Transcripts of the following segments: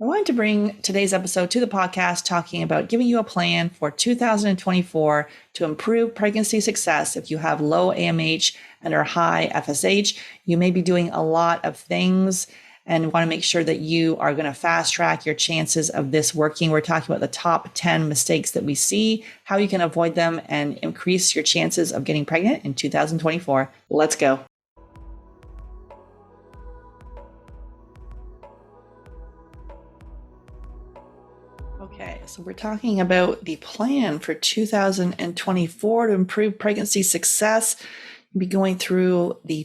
I wanted to bring today's episode to the podcast talking about giving you a plan for 2024 to improve pregnancy success. If you have low AMH and are high FSH, you may be doing a lot of things and want to make sure that you are going to fast track your chances of this working. We're talking about the top 10 mistakes that we see, how you can avoid them and increase your chances of getting pregnant in 2024. Let's go. Okay, so we're talking about the plan for 2024 to improve pregnancy success. We'll be going through the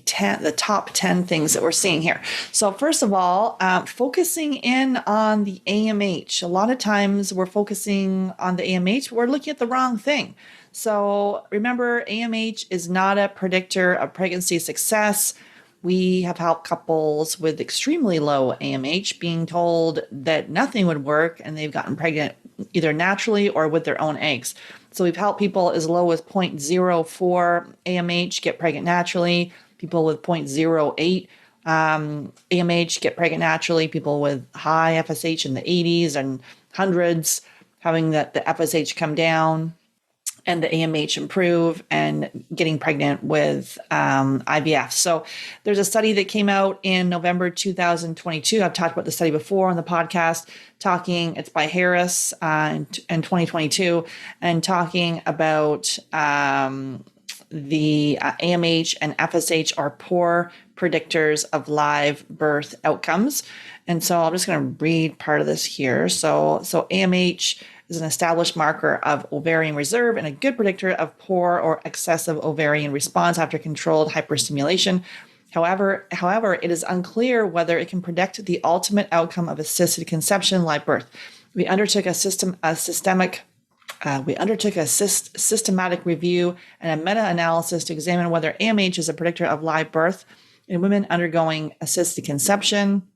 top 10 things that we're seeing here. So first of all, focusing in on the AMH. A lot of times we're focusing on the AMH, we're looking at the wrong thing. So remember, AMH is not a predictor of pregnancy success. We have helped couples with extremely low AMH being told that nothing would work and they've gotten pregnant either naturally or with their own eggs. So we've helped people as low as 0.04 AMH get pregnant naturally, people with 0.08 AMH get pregnant naturally, people with high FSH in the 80s and hundreds having the FSH come down and the AMH improve and getting pregnant with IVF. So there's a study that came out in November 2022. I've talked about the study before on the podcast, it's by Harris in 2022, and talking about the AMH and FSH are poor predictors of live birth outcomes. And so I'm just going to read part of this here. So AMH is an established marker of ovarian reserve and a good predictor of poor or excessive ovarian response after controlled hyperstimulation. However, it is unclear whether it can predict the ultimate outcome of assisted conception, live birth. We undertook a systematic review and a meta-analysis to examine whether AMH is a predictor of live birth in women undergoing assisted conception.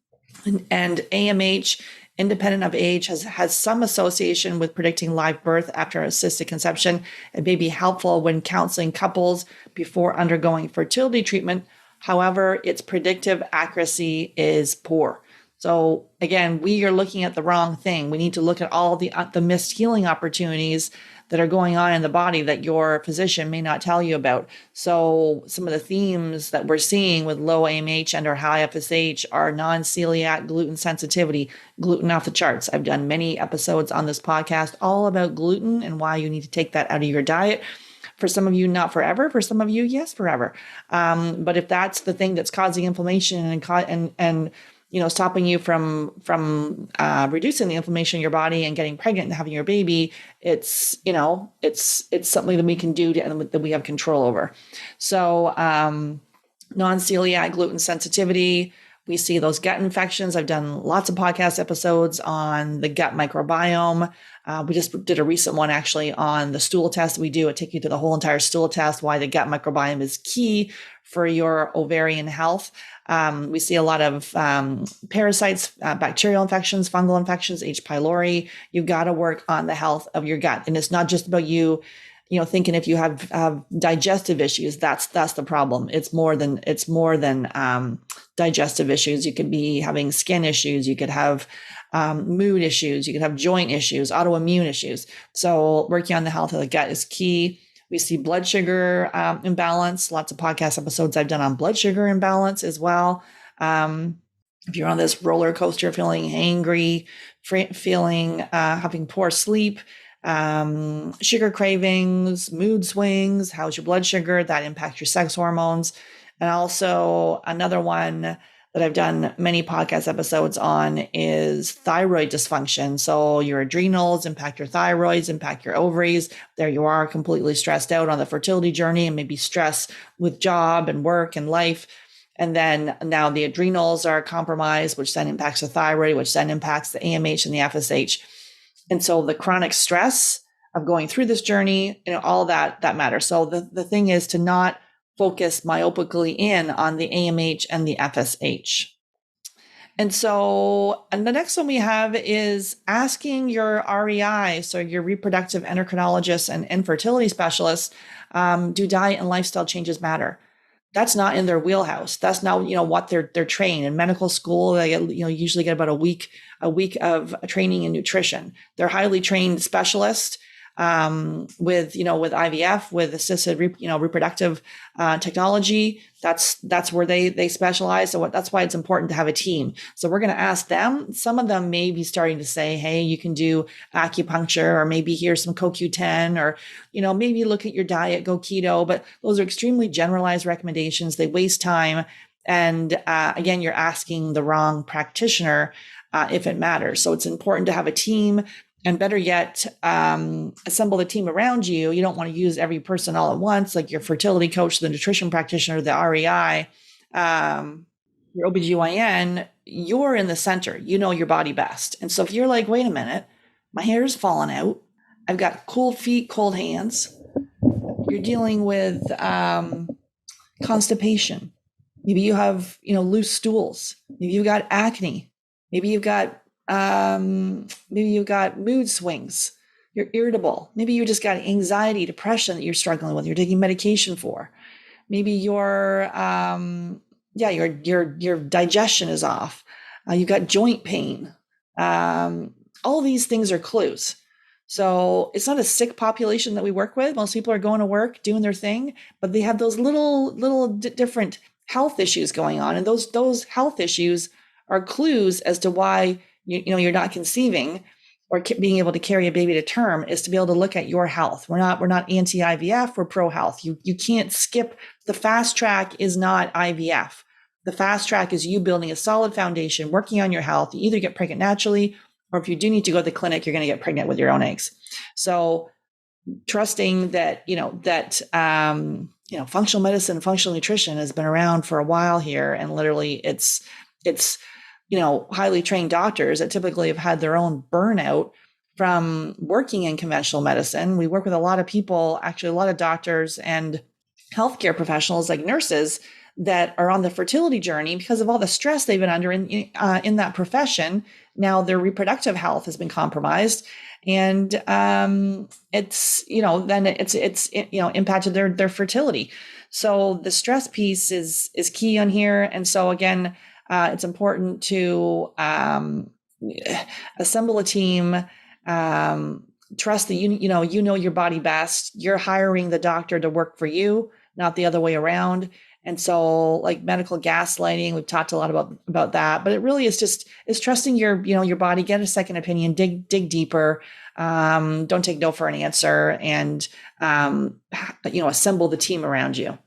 And AMH, independent of age, has some association with predicting live birth after assisted conception. It may be helpful when counseling couples before undergoing fertility treatment. However, its predictive accuracy is poor. So again, we are looking at the wrong thing. We need to look at all the missed healing opportunities that are going on in the body that your physician may not tell you about. So some of the themes that we're seeing with low AMH and or high FSH are non-celiac gluten sensitivity, gluten off the charts. I've done many episodes on this podcast all about gluten and why you need to take that out of your diet. For some of you, not forever. For some of you, yes, forever. But if that's the thing that's causing inflammation and stopping you from reducing the inflammation in your body and getting pregnant and having your baby, it's something that we can do that we have control over. So non-celiac gluten sensitivity, we see those gut infections. I've done lots of podcast episodes on the gut microbiome. We just did a recent one actually on the stool test we do. It takes you to the whole entire stool test, why the gut microbiome is key for your ovarian health. We see a lot of parasites, bacterial infections, fungal infections, H. pylori. You've got to work on the health of your gut. And it's not just about you thinking if you have digestive issues, that's the problem. It's more than digestive issues. You could be having skin issues. You could have mood issues. You could have joint issues, autoimmune issues. So working on the health of the gut is key. We see blood sugar imbalance. Lots of podcast episodes I've done on blood sugar imbalance as well. If you're on this roller coaster, feeling angry, having poor sleep, sugar cravings, mood swings, how's your blood sugar? That impacts your sex hormones. And also another one that I've done many podcast episodes on is thyroid dysfunction. So your adrenals impact your thyroids, impact your ovaries. There you are, completely stressed out on the fertility journey and maybe stress with job and work and life. And then now the adrenals are compromised, which then impacts the thyroid, which then impacts the AMH and the FSH. And so the chronic stress of going through this journey, all that matters. So the thing is to not focus myopically in on the AMH and the FSH. And so the next one we have is asking your REI, so your reproductive endocrinologist and infertility specialist, do diet and lifestyle changes matter? that's not in their wheelhouse. That's not, what they're trained in medical school. They get, usually get about a week of training in nutrition. They're highly trained specialists with IVF, with assisted reproductive technology. That's where they specialize. So that's why it's important to have a team. So we're going to ask them. Some of them may be starting to say, hey, you can do acupuncture, or maybe here's some CoQ10, or maybe look at your diet, go keto. But those are extremely generalized recommendations. They waste time. And again, you're asking the wrong practitioner if it matters. So it's important to have a team. And better yet, assemble the team around you. You don't want to use every person all at once, like your fertility coach, the nutrition practitioner, the REI, your OBGYN. You're in the center. You know your body best. And so if you're like, wait a minute, my hair is falling out. I've got cold feet, cold hands. You're dealing with constipation. Maybe you have, loose stools. Maybe you've got acne. Maybe you've got mood swings. You're irritable. Maybe you just got anxiety, depression that you're struggling with. You're taking medication for. Maybe your digestion is off. You've got joint pain. All these things are clues. So it's not a sick population that we work with. Most people are going to work, doing their thing, but they have those little different health issues going on, and those health issues are clues as to why you're not conceiving or being able to carry a baby to term, is to be able to look at your health. We're not anti-IVF, we're pro-health. You can't skip. The fast track is not IVF. The fast track is you building a solid foundation, working on your health. You either get pregnant naturally, or if you do need to go to the clinic, you're going to get pregnant with your own eggs. So trusting that, functional medicine, functional nutrition has been around for a while here. And literally it's highly trained doctors that typically have had their own burnout from working in conventional medicine. We work with a lot of people, actually a lot of doctors and healthcare professionals like nurses that are on the fertility journey because of all the stress they've been under in that profession. Now their reproductive health has been compromised, and it's impacted their fertility. So the stress piece is key on here. And so again, it's important to assemble a team, trust that you know your body best. You're hiring the doctor to work for you, not the other way around. And so like medical gaslighting, we've talked a lot about that, but it really is trusting your body, get a second opinion, dig deeper. Don't take no for an answer, and assemble the team around you.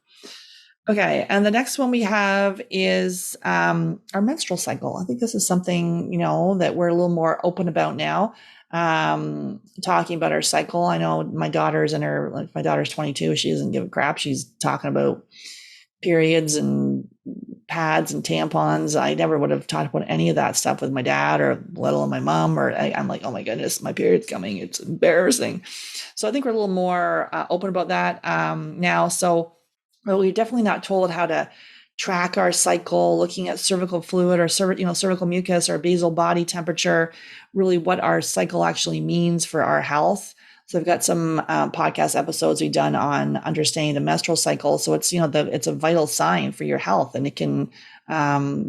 Okay. And the next one we have is our menstrual cycle. I think this is something, that we're a little more open about now, talking about our cycle. I know my daughter's 22. She doesn't give a crap. She's talking about periods and pads and tampons. I never would have talked about any of that stuff with my dad, or let alone my mom, or I'm like, oh my goodness, my period's coming. It's embarrassing. So I think we're a little more open about that now. So we're definitely not told how to track our cycle, looking at cervical fluid or cervical mucus or basal body temperature, really what our cycle actually means for our health. So I've got some podcast episodes we've done on understanding the menstrual cycle. So it's it's a vital sign for your health, and it can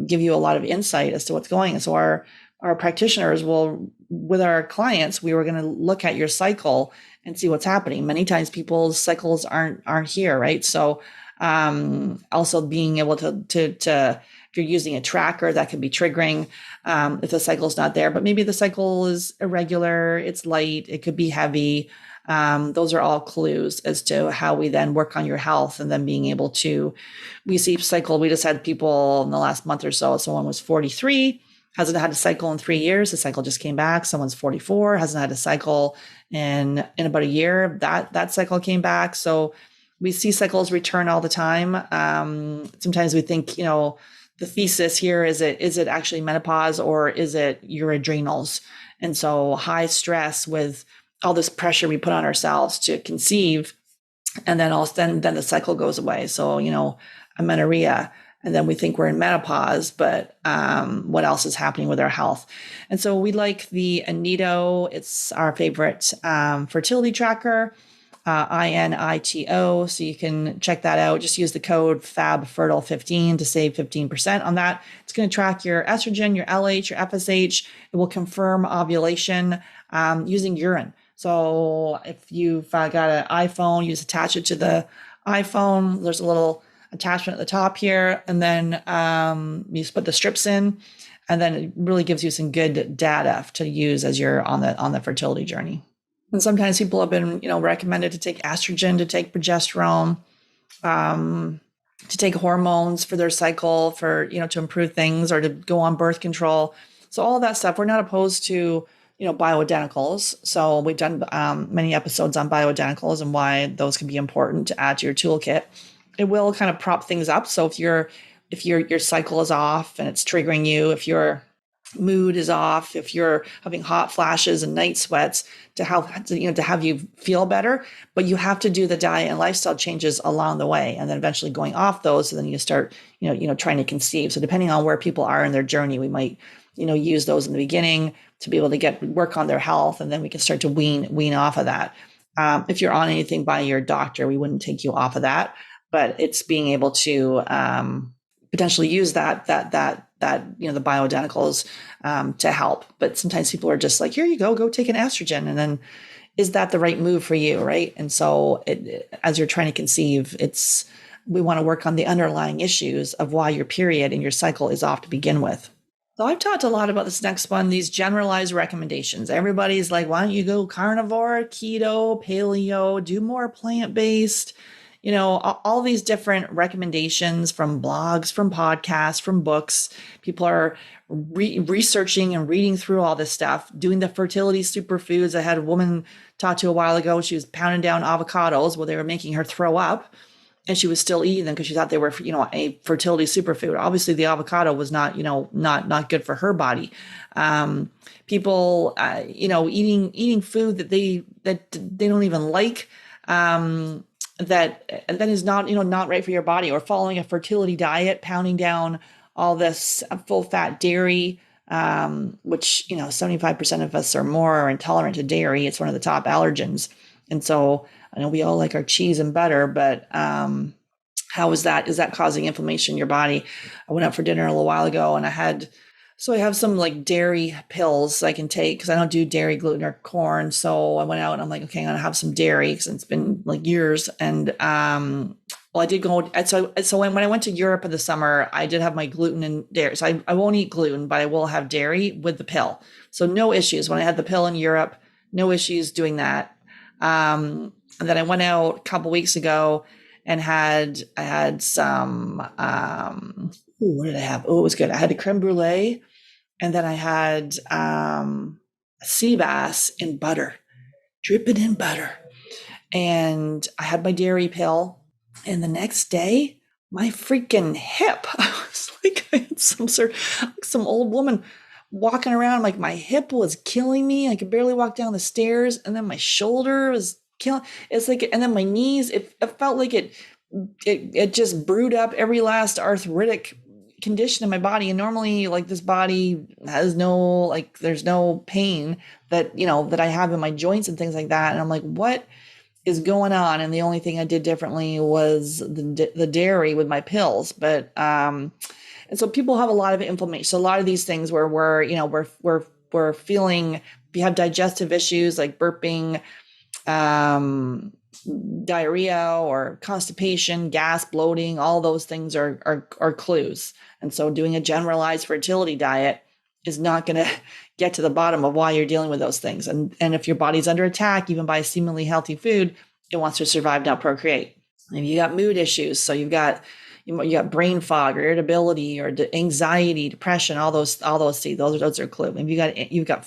give you a lot of insight as to what's going on. So our practitioners will, with our clients, we were going to look at your cycle and see what's happening. Many times people's cycles aren't here, right? So also being able to if you're using a tracker, that can be triggering if the cycle's not there. But maybe the cycle is irregular, it's light, it could be heavy. Those are all clues as to how we then work on your health, and then being able to, we see cycle. We just had people in the last month or so. Someone was 43, hasn't had a cycle in 3 years. The cycle just came back. Someone's 44, hasn't had a cycle in about a year. That cycle came back. So we see cycles return all the time. Sometimes we think, the thesis here is it actually menopause, or is it your adrenals? And so high stress with all this pressure we put on ourselves to conceive, and then then the cycle goes away. So, amenorrhea, and then we think we're in menopause, but what else is happening with our health? And so we like the Anito. It's our favorite fertility tracker. INITO. So you can check that out. Just use the code Fab Fertile 15 to save 15% on that. It's going to track your estrogen, your LH, your FSH. It will confirm ovulation using urine. So if you've got an iPhone, you just attach it to the iPhone. There's a little attachment at the top here, and then you just put the strips in, and then it really gives you some good data to use as you're on the fertility journey. And sometimes people have been, recommended to take estrogen, to take progesterone, to take hormones for their cycle, for, to improve things, or to go on birth control. So all of that stuff, we're not opposed to, bioidenticals. So we've done many episodes on bioidenticals and why those can be important to add to your toolkit. It will kind of prop things up. So if your cycle is off and it's triggering you, if your mood is off, if you're having hot flashes and night sweats, to have you feel better, but you have to do the diet and lifestyle changes along the way, and then eventually going off those. So then you start, trying to conceive. So depending on where people are in their journey, we might, use those in the beginning to be able to work on their health, and then we can start to wean off of that. If you're on anything by your doctor, we wouldn't take you off of that, but it's being able to potentially use that the bioidenticals to help. But sometimes people are just like, here you go take an estrogen. And then is that the right move for you? Right. And so as you're trying to conceive, we want to work on the underlying issues of why your period and your cycle is off to begin with. So I've talked a lot about this next one, these generalized recommendations. Everybody's like, why don't you go carnivore, keto, paleo, do more plant-based? All these different recommendations from blogs, from podcasts, from books. People are researching and reading through all this stuff, doing the fertility superfoods. I had a woman talk to a while ago. She was pounding down avocados. Well, they were making her throw up, and she was still eating them because she thought they were, a fertility superfood. Obviously, the avocado was not good for her body. People, eating food that they don't even like. That is not, not right for your body, or following a fertility diet, pounding down all this full fat dairy, which, 75% of us or more are intolerant to dairy. It's one of the top allergens. And so I know we all like our cheese and butter, but how is that causing inflammation in your body? I went out for dinner a little while ago, and I have some like dairy pills I can take because I don't do dairy, gluten, or corn. So I went out and I'm like, okay, I'm going to have some dairy because it's been like years. And I did go. So when I went to Europe in the summer, I did have my gluten and dairy. So I won't eat gluten, but I will have dairy with the pill. So no issues. When I had the pill in Europe, no issues doing that. And then I went out a couple weeks ago and I had some, what did I have? Oh, it was good. I had a creme brulee, and then I had sea bass in butter, dripping in butter. And I had my dairy pill. And the next day, my freaking hip, I was like, I had some old woman walking around, like my hip was killing me. I could barely walk down the stairs. And then my shoulder was killing. It's like, and then my knees, it felt like it just brewed up every last arthritic condition in my body. And normally, like, this body has there's no pain that I have in my joints and things like that. And I'm like, what is going on? And the only thing I did differently was the dairy with my pills. But and so people have a lot of inflammation. So a lot of these things where we're feeling, if you have digestive issues like burping, diarrhea or constipation, gas, bloating, all those things are clues. And so doing a generalized fertility diet is not going to get to the bottom of why you're dealing with those things. And if your body's under attack, even by seemingly healthy food, it wants to survive, not procreate. And you got mood issues. So you got brain fog or irritability or anxiety, depression, all those those are clues. Maybe you've got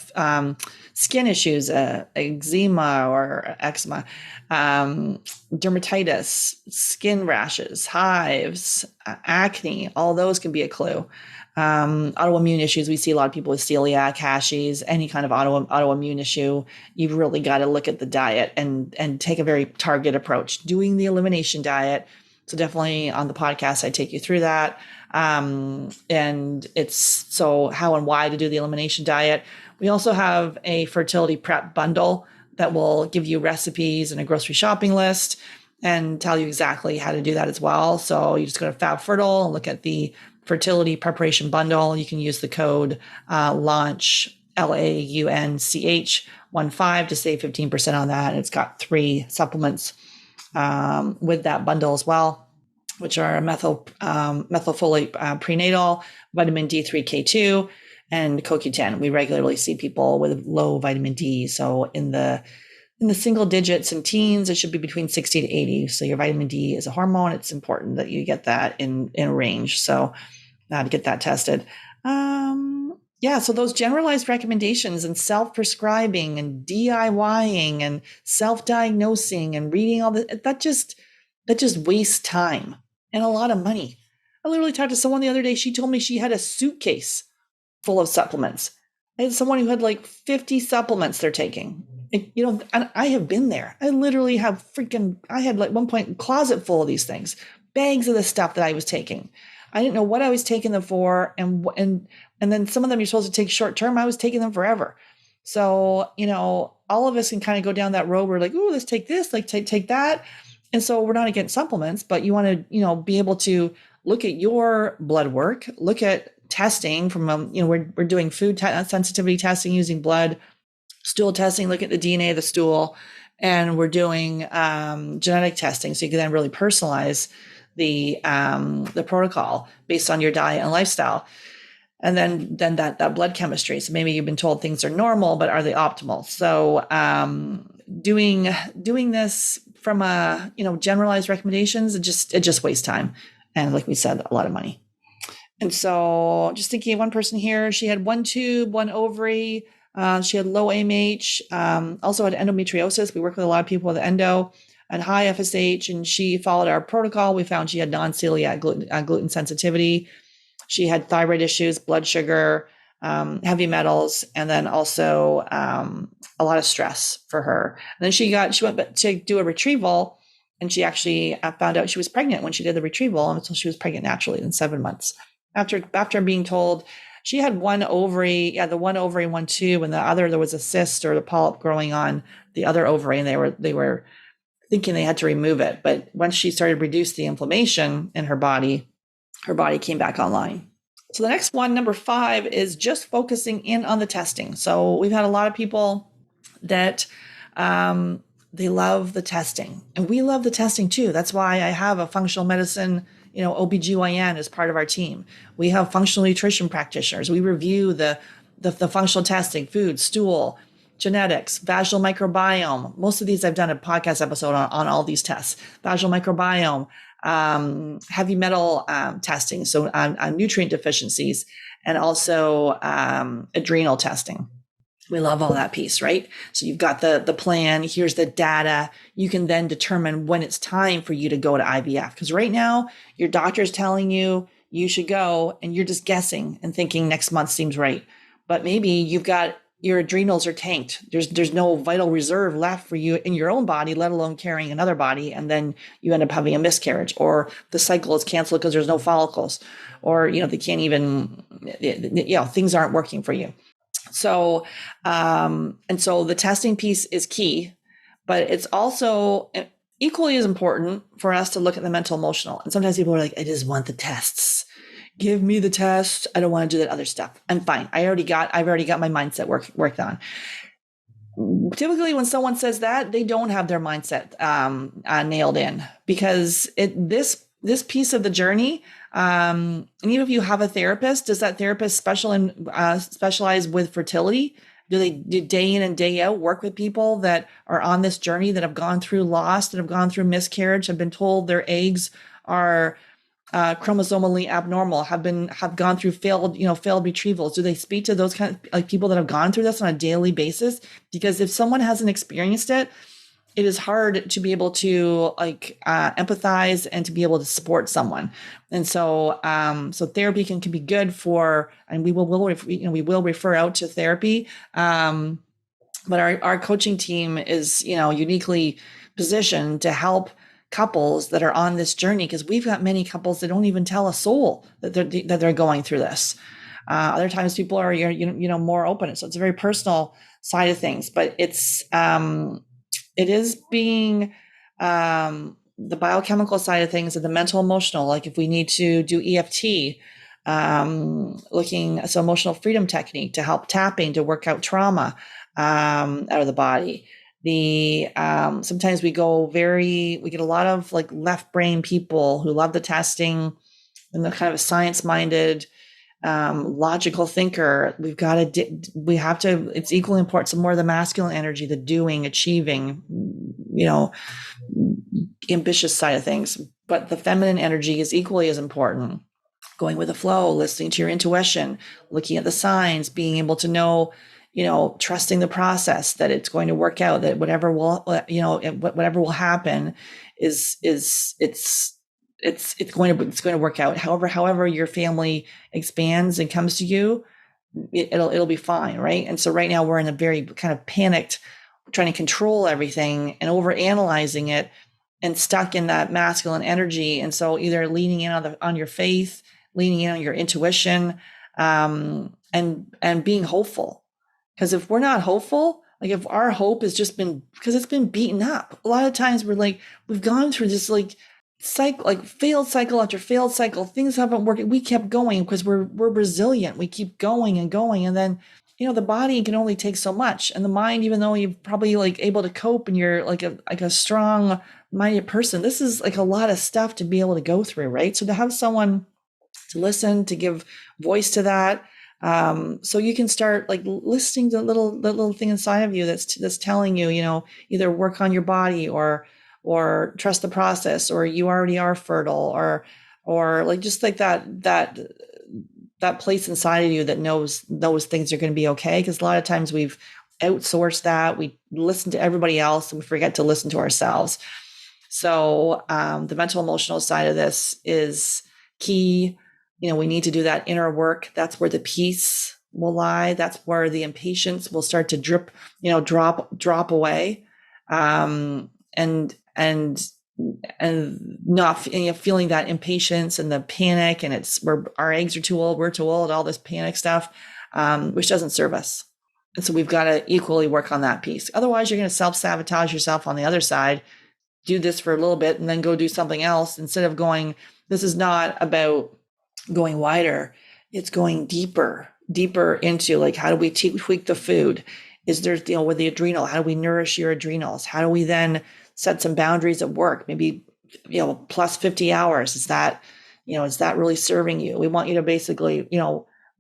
skin issues, eczema or eczema, dermatitis, skin rashes, hives, acne. All those can be a clue. Autoimmune issues. We see a lot of people with celiac, Hashimoto's, any kind of autoimmune issue. You've really got to look at the diet and take a very targeted approach. Doing the elimination diet. So definitely on the podcast, I take you through that. And it's so how and why to do the elimination diet. We also have a fertility prep bundle that will give you recipes and a grocery shopping list and tell you exactly how to do that as well. So you just go to Fab Fertile and look at the fertility preparation bundle. You can use the code launch LAUNCH 15 to save 15% on that. And it's got 3 supplements with that bundle as well, which are methylfolate prenatal, vitamin D3K2, and CoQ10. We regularly see people with low vitamin D. So in the single digits and teens, it should be between 60 to 80. So your vitamin D is a hormone. It's important that you get that in range. So to get that tested. So those generalized recommendations and self-prescribing and DIYing and self-diagnosing and reading all that just wastes time and a lot of money. I literally talked to someone the other day. She told me she had a suitcase full of supplements. I had someone who had like 50 supplements they're taking. And I have been there. I literally have I had like one point a closet full of these things, bags of the stuff that I was taking. I didn't know what I was taking them for. And then some of them you're supposed to take short term. I was taking them forever. So, all of us can kind of go down that road. We're like, oh, let's take this, like take that. And so we're not against supplements, but you want to, be able to look at your blood work, look at testing from, we're doing food sensitivity testing using blood, stool testing, look at the DNA of the stool, and we're doing genetic testing. So you can then really personalize the protocol based on your diet and lifestyle. And then that blood chemistry. So maybe you've been told things are normal, but are they optimal? So doing this from generalized recommendations, it just wastes time. And like we said, a lot of money. And so just thinking of one person here, she had 1 tube, 1 ovary. She had low AMH, also had endometriosis. We work with a lot of people with endo and high FSH, and she followed our protocol. We found she had non-celiac gluten sensitivity. She had thyroid issues, blood sugar, heavy metals, and then also a lot of stress for her. And then she went to do a retrieval, and she actually found out she was pregnant when she did the retrieval, until she was pregnant naturally in 7 months. After being told she had 1 ovary, the 1 ovary, 1 tube, and the other, there was a cyst or a polyp growing on the other ovary, and they were thinking they had to remove it. But once she started to reduce the inflammation in her body came back online. So the next one, number 5, is just focusing in on the testing. So we've had a lot of people that they love the testing, and we love the testing too. That's why I have a functional medicine, OBGYN as part of our team. We have functional nutrition practitioners. We review the functional testing, food, stool, genetics, vaginal microbiome. Most of these I've done a podcast episode on all these tests. Vaginal microbiome, heavy metal testing, so nutrient deficiencies, and also adrenal testing. We love all that piece, right? So you've got the plan, here's the data. You can then determine when it's time for you to go to IVF. Because right now, your doctor's telling you should go, and you're just guessing and thinking next month seems right. But maybe your adrenals are tanked. There's no vital reserve left for you in your own body, let alone carrying another body. And then you end up having a miscarriage, or the cycle is canceled because there's no follicles, or, they can't even, things aren't working for you. So, and so the testing piece is key, but it's also equally as important for us to look at the mental emotional. And sometimes people are like, I just want the tests. Give me the test. I don't want to do that other stuff. I'm fine. I've already got my mindset worked on. Typically when someone says that, they don't have their mindset nailed in, because this piece of the journey, and even if you have a therapist, does that therapist specialize with fertility? Do they do day in and day out work with people that are on this journey, that have gone through loss, that have gone through miscarriage, have been told their eggs are chromosomally abnormal, have gone through failed retrievals? Do they speak to those kind of people that have gone through this on a daily basis? Because if someone hasn't experienced it, it is hard to be able to empathize and to be able to support someone. And so, so therapy can be good for, and we will refer out to therapy. But our coaching team is, uniquely positioned to help couples that are on this journey, because we've got many couples that don't even tell a soul that they're going through this. Other times people are, more open. So it's a very personal side of things, but it is being, the biochemical side of things and the mental emotional, like if we need to do EFT, so emotional freedom technique to help tapping, to work out trauma, out of the body. Sometimes we get a lot of like left brain people who love the testing and the kind of science minded, logical thinker. It's equally important. So more the masculine energy, the doing, achieving, ambitious side of things, but the feminine energy is equally as important. Going with the flow, listening to your intuition, looking at the signs, being able to know, trusting the process, that it's going to work out, that whatever will happen it's going to work out. However your family expands and comes to you, it'll be fine, right? And so right now we're in a very kind of panicked, trying to control everything and over analyzing it, and stuck in that masculine energy. And so either leaning in on your faith, leaning in on your intuition, and being hopeful. Because if we're not hopeful, like if our hope has just been, because it's been beaten up, a lot of times we've gone through this cycle, like failed cycle after failed cycle. Things haven't worked. We kept going because we're resilient. We keep going and going. And then, the body can only take so much. And the mind, even though you're probably able to cope and you're like a strong minded person, this is like a lot of stuff to be able to go through. Right. So to have someone to listen, to give voice to that, so you can start listening to the little thing inside of you that's telling you, either work on your body or trust the process, or you already are fertile, or just that place inside of you that knows those things are going to be okay. Because a lot of times we've outsourced that. We listen to everybody else and we forget to listen to ourselves. So the mental emotional side of this is key. We need to do that inner work. That's where the peace will lie. That's where the impatience will start to drop away. And not feeling that impatience and the panic, and it's where our eggs are too old, we're too old, all this panic stuff, which doesn't serve us. And so we've got to equally work on that piece. Otherwise, you're going to self-sabotage yourself on the other side, do this for a little bit and then go do something else instead of going, this is not about going wider. It's going deeper into how do we tweak the food? Is there, with the adrenal, how do we nourish your adrenals? How do we then set some boundaries at work? Maybe, plus 50 hours. Is that really serving you? We want you to basically,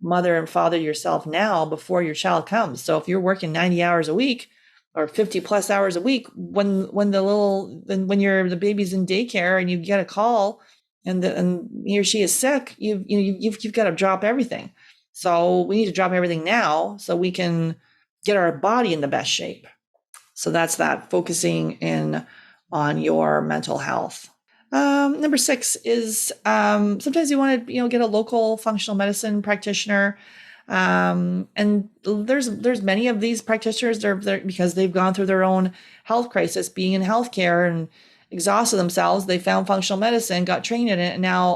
mother and father yourself now before your child comes. So if you're working 90 hours a week or 50 plus hours a week, when the baby's in daycare and you get a call and he or she is sick, you've got to drop everything. So we need to drop everything now so we can get our body in the best shape. So that's that, focusing in on your mental health. Number 6 is sometimes you want to get a local functional medicine practitioner. And there's many of these practitioners, they're because they've gone through their own health crisis, being in healthcare and exhausted themselves. They found functional medicine, got trained in it, and now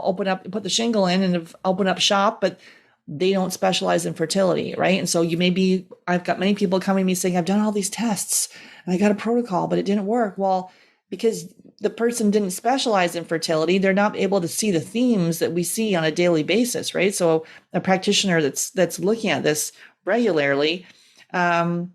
put the shingle in and have opened up shop, but they don't specialize in fertility, right? And so I've got many people coming to me saying, I've done all these tests and I got a protocol, but it didn't work. Well, because the person didn't specialize in fertility, they're not able to see the themes that we see on a daily basis, right? So a practitioner that's looking at this regularly, and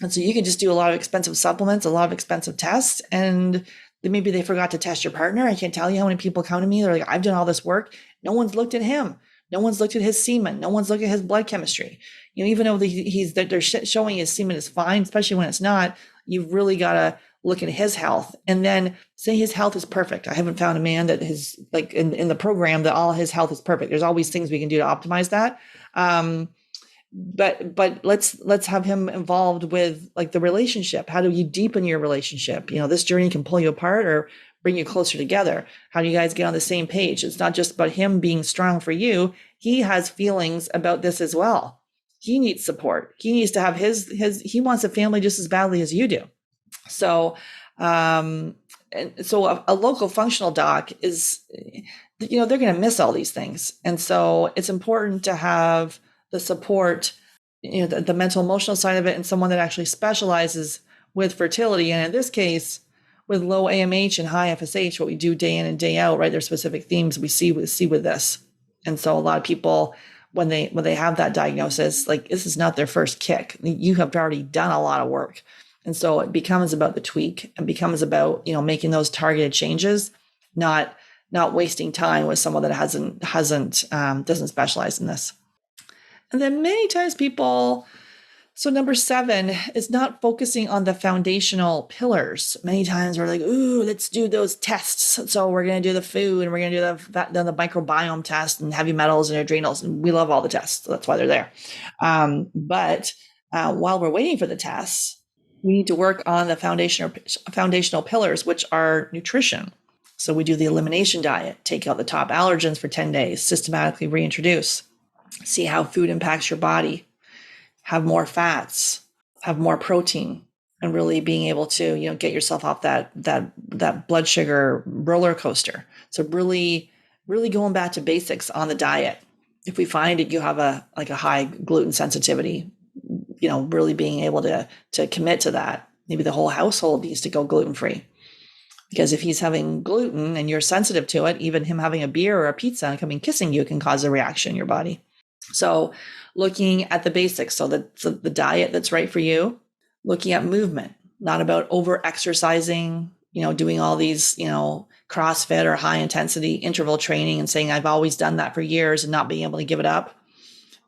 so you can just do a lot of expensive supplements, a lot of expensive tests, and maybe they forgot to test your partner. I can't tell you how many people come to me. They're like, I've done all this work. No one's looked at him. No one's looked at his semen. No one's looked at his blood chemistry. Even though they're showing his semen is fine, especially when it's not, you've really got to look at his health and then say his health is perfect. I haven't found a man that is in the program that all his health is perfect. There's always things we can do to optimize that. But let's have him involved with the relationship. How do you deepen your relationship? This journey can pull you apart or bring you closer together. How do you guys get on the same page? It's not just about him being strong for you. He has feelings about this as well. He needs support. He needs to have he wants a family just as badly as you do. So, a local functional doc is, they're going to miss all these things. And so it's important to have the support, the mental emotional side of it, and someone that actually specializes with fertility. And in this case, with low AMH and high FSH, what we do day in and day out, right? There's specific themes we see with this. And so a lot of people, when they have that diagnosis, like this is not their first kick. You have already done a lot of work. And so it becomes about the tweak and becomes about, making those targeted changes, not wasting time with someone that doesn't specialize in this. And then many times so number 7 is not focusing on the foundational pillars. Many times we're like, ooh, let's do those tests. So we're going to do the food and we're going to do the microbiome test and heavy metals and adrenals. And we love all the tests. So that's why they're there. But while we're waiting for the tests, we need to work on the foundational pillars, which are nutrition. So we do the elimination diet, take out the top allergens for 10 days, systematically reintroduce, see how food impacts your body, have more fats, have more protein, and really being able to, get yourself off that blood sugar roller coaster. So really, really going back to basics on the diet. If we find that you have a high gluten sensitivity, really being able to commit to that. Maybe the whole household needs to go gluten-free. Because if he's having gluten and you're sensitive to it, even him having a beer or a pizza and coming kissing you can cause a reaction in your body. So looking at the basics, so the diet that's right for you, looking at movement, not about over exercising, doing all these, CrossFit or high intensity interval training and saying, I've always done that for years and not being able to give it up.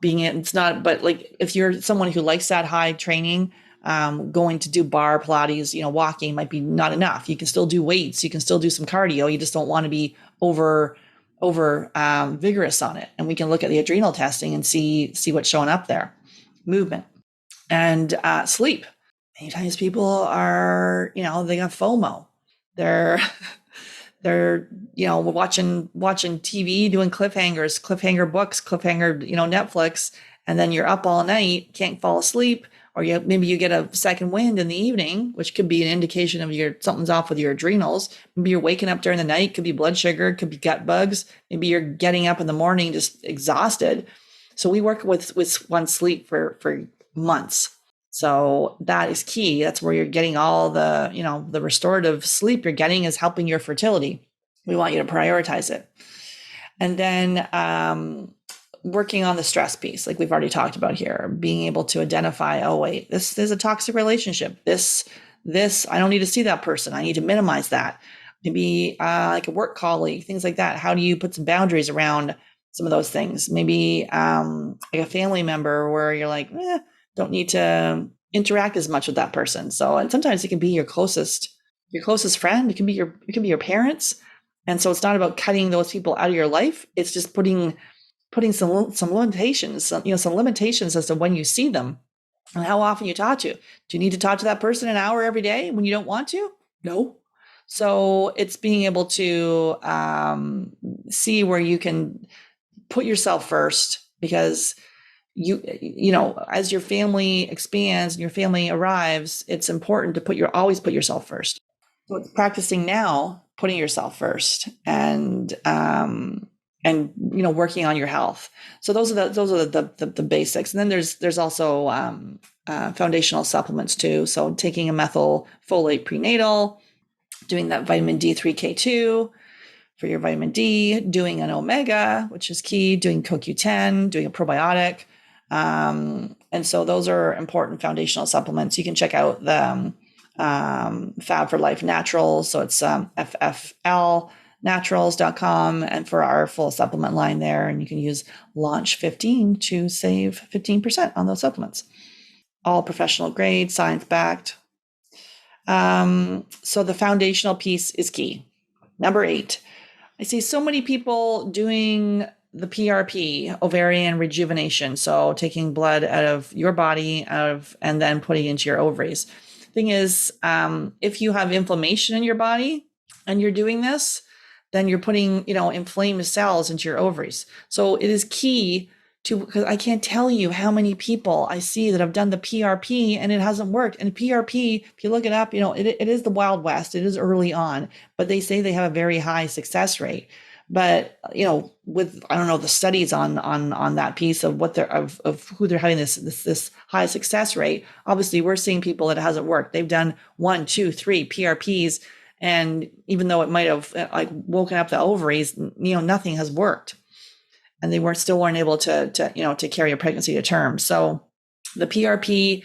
But like if you're someone who likes that high training, going to do bar Pilates, walking might be not enough. You can still do weights. You can still do some cardio. You just don't want to be over vigorous on it. And we can look at the adrenal testing and see what's showing up there. Movement and sleep. Many times people are, they got FOMO. They're watching TV, doing cliffhanger books, cliffhanger, Netflix, and then you're up all night, can't fall asleep. Or maybe you get a second wind in the evening, which could be an indication of something's off with your adrenals. Maybe you're waking up during the night, could be blood sugar, could be gut bugs. Maybe you're getting up in the morning just exhausted. So we work with one sleep for months. So that is key. That's where you're getting all the, the restorative sleep you're getting is helping your fertility. We want you to prioritize it. And then working on the stress piece, like we've already talked about here, being able to identify, oh, wait, this is a toxic relationship. This, I don't need to see that person. I need to minimize that. Maybe like a work colleague, things like that. How do you put some boundaries around some of those things? Maybe like a family member where you're like, don't need to interact as much with that person. So, and sometimes it can be your closest friend. It can be your parents. And so it's not about cutting those people out of your life. It's just putting some limitations, some limitations as to when you see them and how often you talk to. Do you need to talk to that person an hour every day when you don't want to? No. So it's being able to see where you can put yourself first, because as your family expands and your family arrives, it's important to always put yourself first. So it's practicing now, putting yourself first, and working on your health. So those are the basics. And then there's also foundational supplements too. So taking a methylfolate prenatal, doing that vitamin D3K2 for your vitamin D, doing an omega, which is key, doing CoQ10, doing a probiotic. And so those are important foundational supplements. You can check out the Fab for Life Naturals. So it's FFLnaturals.com, and for our full supplement line there. And you can use Launch 15 to save 15% on those supplements. All professional grade, science backed. So the foundational piece is key. Number 8, I see so many people doing the PRP, ovarian rejuvenation. So taking blood out of your body and then putting it into your ovaries. Thing is, if you have inflammation in your body and you're doing this, then you're putting, inflamed cells into your ovaries. So it is key because I can't tell you how many people I see that have done the PRP and it hasn't worked. And PRP, if you look it up, it is the Wild West. It is early on, but they say they have a very high success rate. But with I don't know the studies on that piece of what they're of who they're having this high success rate. Obviously, we're seeing people that it hasn't worked. They've done 1, 2, 3 PRPs, and even though it might have like woken up the ovaries, nothing has worked, and they weren't able to carry a pregnancy to term. So the PRP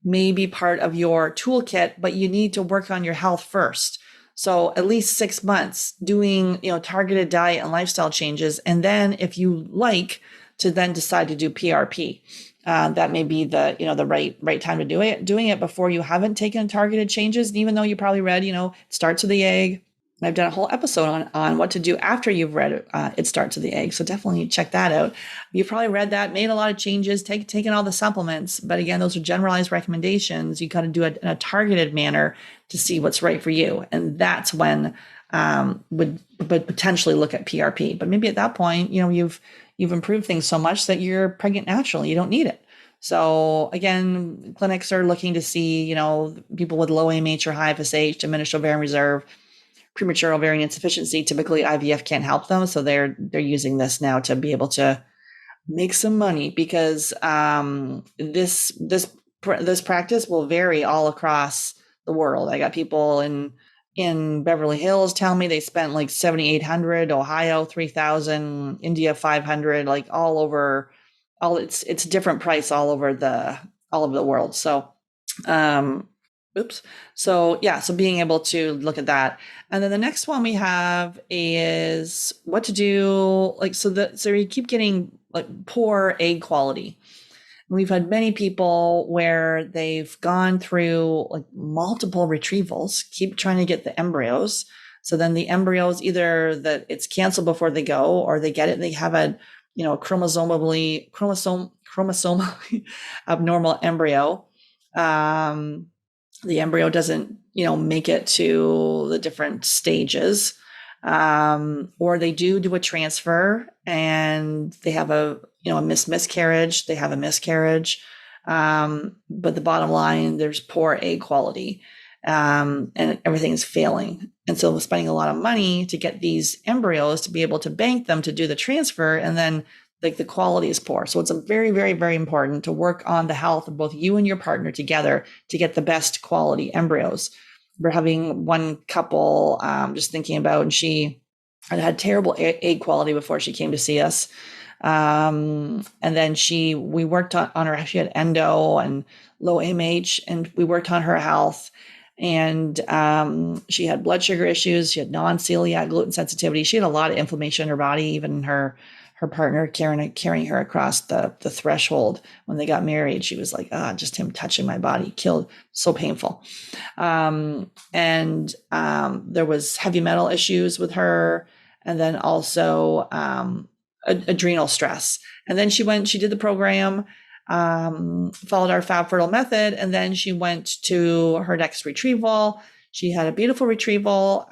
may be part of your toolkit, but you need to work on your health first. So at least 6 months doing, targeted diet and lifestyle changes. And then if you like to then decide to do PRP, that may be the right time to do it. Doing it before you haven't taken targeted changes. And even though you probably read, it starts with the egg. I've done a whole episode on what to do after you've read It Starts with the Egg. So definitely check that out. You've probably read that, made a lot of changes, taken all the supplements. But again, those are generalized recommendations. You got to do it in a targeted manner to see what's right for you. And that's when would potentially look at PRP. But maybe at that point, you've improved things so much that you're pregnant naturally. You don't need it. So again, clinics are looking to see, people with low AMH or high FSH, diminished ovarian reserve, premature ovarian insufficiency. Typically IVF can't help them. So they're using this now to be able to make some money, because this practice will vary all across the world. I got people in Beverly Hills telling me they spent like $7,800, Ohio $3,000, India $500, like all over. It's different price all over the world. So So being able to look at that. And then the next one we have is what to do. So you keep getting like poor egg quality. We've had many people where they've gone through like multiple retrievals, keep trying to get the embryos. So then the embryos, either that it's canceled before they go, or they get it and they have a chromosomally abnormal embryo. The embryo doesn't, make it to the different stages, or they do a transfer and they have a miscarriage. They have a miscarriage, but the bottom line, there's poor egg quality, and everything's failing. And so we're spending a lot of money to get these embryos to be able to bank them to do the transfer, and then the quality is poor. So it's a very, very, very important to work on the health of both you and your partner together to get the best quality embryos. We're having one couple, just thinking about, and she had terrible egg quality before she came to see us. And then we worked on her. She had endo and low AMH, and we worked on her health. And she had blood sugar issues. She had non-celiac gluten sensitivity. She had a lot of inflammation in her body, even her partner carrying her across the threshold when they got married. She was like, just him touching my body killed, so painful. And there was heavy metal issues with her, and then also adrenal stress. And then she did the program, followed our Fab Fertile Method, and then she went to her next retrieval. She had a beautiful retrieval,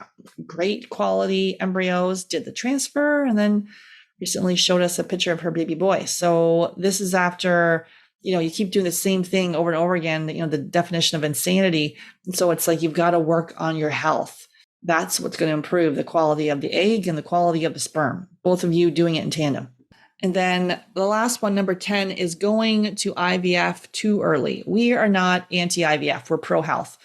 great quality embryos, did the transfer, and then recently showed us a picture of her baby boy. So this is after, you keep doing the same thing over and over again, the definition of insanity. And so it's like, you've got to work on your health. That's what's going to improve the quality of the egg and the quality of the sperm, both of you doing it in tandem. And then the last one, number 10, is going to IVF too early. We are not anti-IVF. We're pro-health.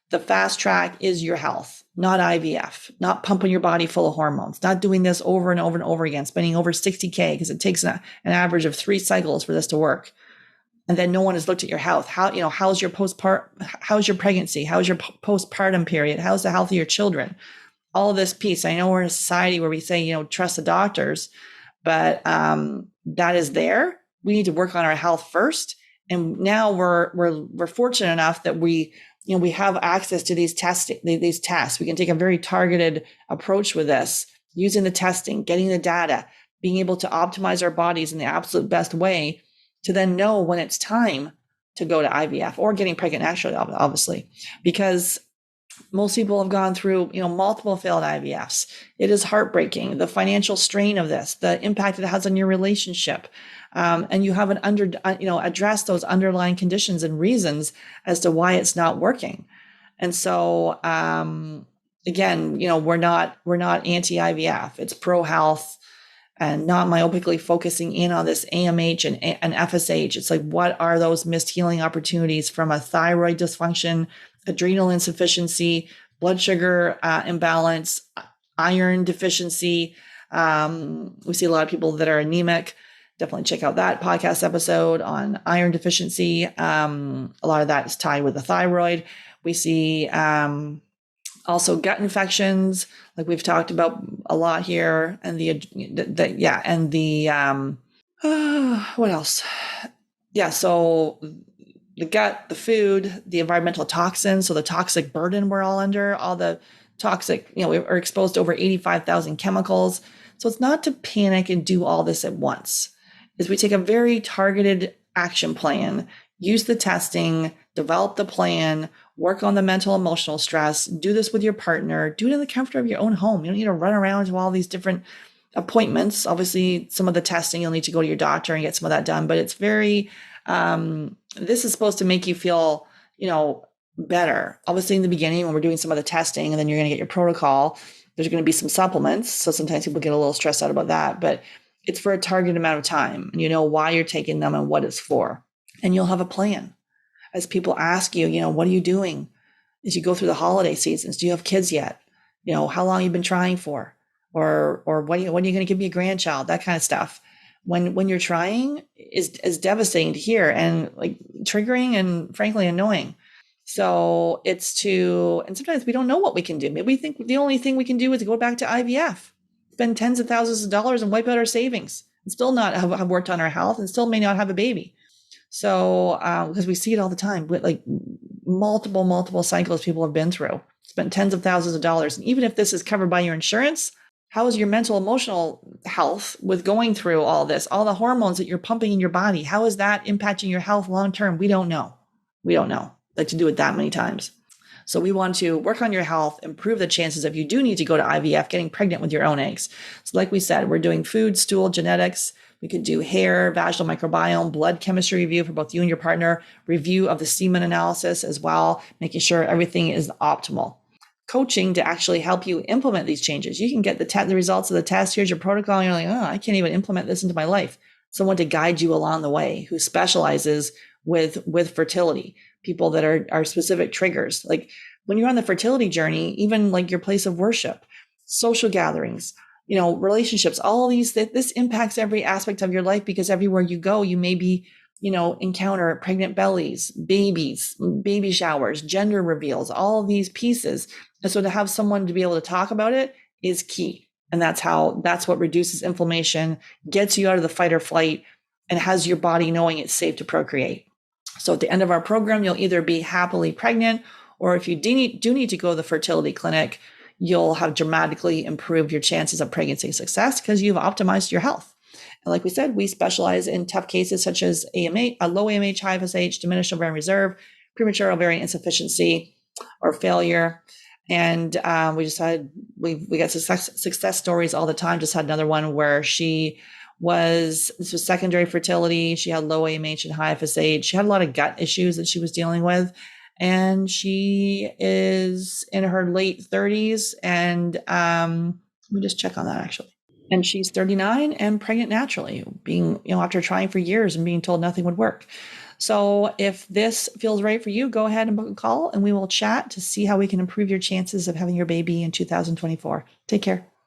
The fast track is your health, not IVF, not pumping your body full of hormones, not doing this over and over and over again, spending over $60K, because it takes an average of 3 cycles for this to work. And then no one has looked at your health. How's your how's your pregnancy? How's your postpartum period? How's the health of your children? All of this piece. I know we're in a society where we say, trust the doctors, but that is there. We need to work on our health first. And now we're fortunate enough that we have access to these tests. We can take a very targeted approach with this, using the testing, getting the data, being able to optimize our bodies in the absolute best way to then know when it's time to go to IVF or getting pregnant naturally, obviously, because most people have gone through, multiple failed IVFs. It is heartbreaking. The financial strain of this, the impact it has on your relationship. And you haven't addressed those underlying conditions and reasons as to why it's not working. And so, again, we're not anti-IVF. It's pro-health and not myopically focusing in on this AMH and FSH. It's like, what are those missed healing opportunities from a thyroid dysfunction, adrenal insufficiency, blood sugar imbalance, iron deficiency? We see a lot of people that are anemic. Definitely check out that podcast episode on iron deficiency. A lot of that is tied with the thyroid. We see also gut infections, like we've talked about a lot here, and what else? Yeah, so the gut, the food, the environmental toxins, so the toxic burden we're all under, all the toxic, we are exposed to over 85,000 chemicals. So it's not to panic and do all this at once. Is we take a very targeted action plan, use the testing, develop the plan, work on the mental, emotional stress, do this with your partner, do it in the comfort of your own home. You don't need to run around to all these different appointments. Obviously, some of the testing, you'll need to go to your doctor and get some of that done, but it's very, this is supposed to make you feel, better. Obviously, in the beginning, when we're doing some of the testing and then you're going to get your protocol, there's going to be some supplements. So sometimes people get a little stressed out about that, but it's for a targeted amount of time. And you know why you're taking them and what it's for. And you'll have a plan. As people ask you, what are you doing as you go through the holiday seasons? Do you have kids yet? How long you've been trying for? Or when are you going to give me a grandchild? That kind of stuff. When you're trying is devastating to hear and like triggering and frankly annoying. So and sometimes we don't know what we can do. Maybe we think the only thing we can do is go back to IVF, spend tens of thousands of dollars and wipe out our savings and still not have worked on our health and still may not have a baby. So, because we see it all the time with like multiple cycles people have been through, spent tens of thousands of dollars. And even if this is covered by your insurance, how is your mental, emotional health with going through all this, all the hormones that you're pumping in your body? How is that impacting your health long-term? We don't know. Like to do it that many times. So we want to work on your health, improve the chances if you do need to go to IVF, getting pregnant with your own eggs. So like we said, we're doing food, stool, genetics. We could do hair, vaginal microbiome, blood chemistry review for both you and your partner, review of the semen analysis as well, making sure everything is optimal. Coaching to actually help you implement these changes. You can get the results of the test. Here's your protocol. And you're like, I can't even implement this into my life. Someone to guide you along the way who specializes with fertility, people that are specific triggers. Like when you're on the fertility journey, even like your place of worship, social gatherings, relationships, all of these, this impacts every aspect of your life because everywhere you go, you may be, encounter pregnant bellies, babies, baby showers, gender reveals, all of these pieces. And so to have someone to be able to talk about it is key. And that's what reduces inflammation, gets you out of the fight or flight, and has your body knowing it's safe to procreate. So at the end of our program, you'll either be happily pregnant, or if you do need to go to the fertility clinic, you'll have dramatically improved your chances of pregnancy success because you've optimized your health. And like we said, we specialize in tough cases such as AMH, low AMH, high FSH, diminished ovarian reserve, premature ovarian insufficiency or failure. And we got success stories all the time. Just had another one where this was secondary fertility. She had low AMH and high FSH. She had a lot of gut issues that she was dealing with. And she is in her late 30s. And let me just check on that actually. And she's 39 and pregnant naturally, being, after trying for years and being told nothing would work. So if this feels right for you, go ahead and book a call and we will chat to see how we can improve your chances of having your baby in 2024. Take care.